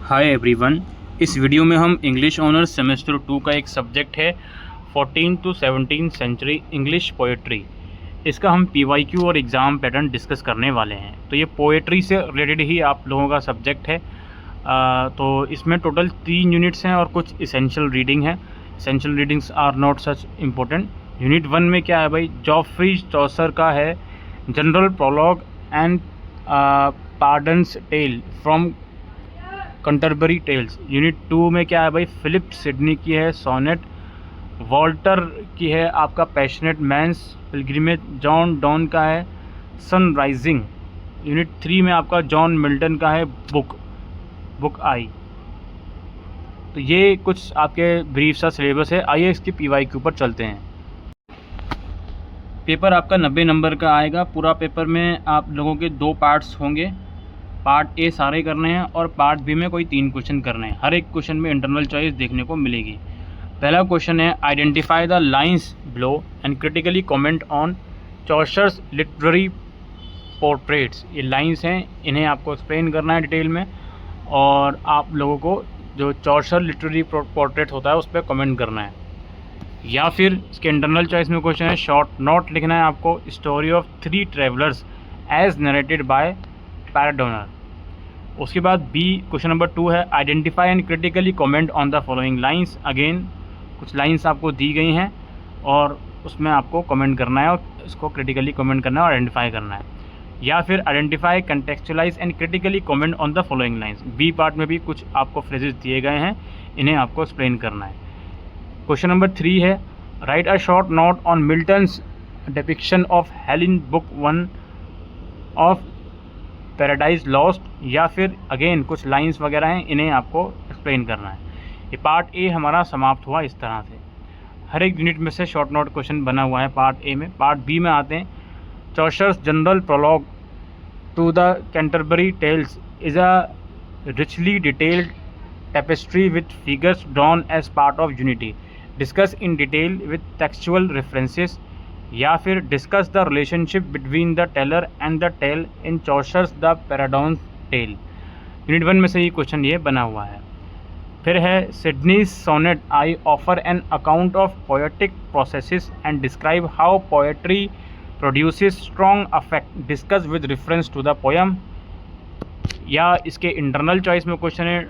Hi everyone. इस video में हम इंग्लिश ऑनर्स सेमेस्टर 2 का एक सब्जेक्ट है 14 टू 17 सेंचुरी इंग्लिश पोएट्री। इसका हम पीवाईक्यू और एग्ज़ाम पैटर्न डिस्कस करने वाले हैं। तो ये पोएट्री से रिलेटेड ही आप लोगों का सब्जेक्ट है। तो इसमें टोटल 3 यूनिट्स हैं और कुछ इसेंशियल रीडिंग है। Essential readings are not such important. Unit 1 में क्या है भाई, जॉफ्री चौसर का है general prologue and pardon's tale from Canterbury Tales. Unit 2 में क्या है भाई, फिलिप सिडनी की है सोनेट। वॉल्टर की है आपका passionate man's pilgrimage. John Donne का है सन राइजिंग। यूनिट 3 में आपका जॉन मिल्टन का है बुक आई। तो ये कुछ आपके ब्रीफ सा सिलेबस है। आइए इसके पीवाईक्यू पर चलते हैं। पेपर आपका 90 नंबर का आएगा। पूरा पेपर में आप लोगों के 2 पार्ट्स होंगे। पार्ट ए सारे करने हैं और पार्ट बी में कोई 3 क्वेश्चन करने हैं। हर एक क्वेश्चन में इंटरनल चॉइस देखने को मिलेगी। पहला क्वेश्चन है, identify the lines below and critically comment on Chaucer's literary portraits. ये लाइंस हैं, इन्हें आपको एक्सप्लेन करना है डिटेल में और आप लोगों को जो चौसर लिटरेरी पोर्ट्रेट होता है उस पर कमेंट करना है। या फिर इसके इंटरनल चॉइस में क्वेश्चन है, शॉर्ट नोट लिखना है आपको, story of 3 travellers as narrated by pardoner. उसके बाद बी क्वेश्चन नंबर 2 है, identify and critically comment on the following lines. Again कुछ लाइंस आपको दी गई हैं और उसमें आपको कमेंट करना है और इसको क्रिटिकली कमेंट करना है और आइडेंटिफाई करना है। या फिर identify, contextualize and critically comment on the following lines. B part में भी कुछ आपको फ्रेजेस दिए गए हैं, इन्हें आपको एक्सप्लेन करना है। क्वेश्चन नंबर 3 है, right a short note on Milton's depiction of hell in book 1 of paradise lost. या फिर अगेन कुछ लाइंस वगैरह हैं, इन्हें आपको एक्सप्लेन करना है। ये पार्ट ए हमारा समाप्त हुआ इस तरह से। हर एक यूनिट में से शॉर्ट नोट क्वेश्चन बना हुआ है पार्ट ए में। पार्ट बी में आते हैं, Chaucer's general prologue to the Canterbury Tales is a richly detailed tapestry with figures drawn as part of unity. Discuss in detail with textual references. या फिर discuss the relationship between the teller and the tale in Chaucer's the pardoner's tale. Unit 1 में से ही question ये बना हुआ है। फिर है, Sidney's sonnet I offer an account of poetic processes and describe how poetry produces strong affect. Discuss with reference to the poem. या इसके इंटरनल चॉइस में क्वेश्चन है,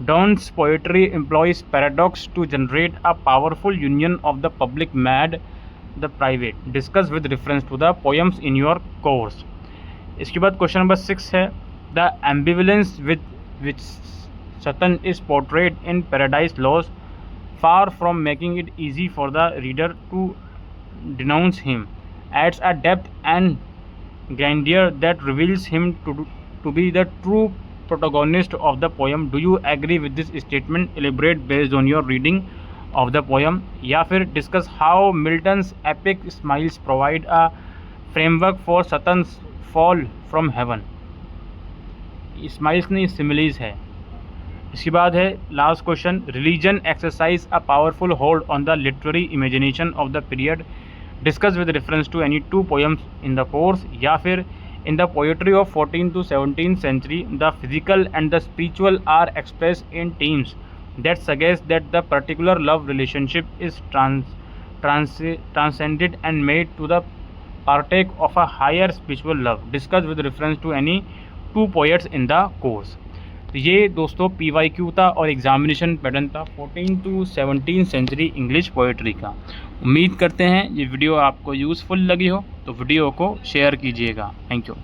Donne's poetry employs paradox to generate a powerful union of the public mad the private. Discuss with reference to the poems in your course. इसके बाद question number 6 है, the ambivalence with which Satan is portrayed in Paradise Lost, far from making it easy for the reader to denounce him, adds a depth and grandeur that reveals him to be the true protagonist of the poem. Do you agree with this statement? Elaborate based on your reading of the poem. या फिर discuss how Milton's epic smiles provide a framework for Satan's fall from heaven. Smiles नहीं, similes है। इसके बाद है last question, religion exercise a powerful hold on the literary imagination of the period. Discuss with reference to any 2 poems in the course. या फिर in the poetry of 14th to 17th century, the physical and the spiritual are expressed in themes that suggest that the particular love relationship is transcended and made to the partake of a higher spiritual love. Discuss with reference to any 2 poets in the course. तो ये दोस्तों PYQ था और examination pattern था 14 to 17 century English poetry का। उम्मीद करते हैं ये वीडियो आपको यूज़फुल लगी हो, तो वीडियो को शेयर कीजिएगा। Thank you.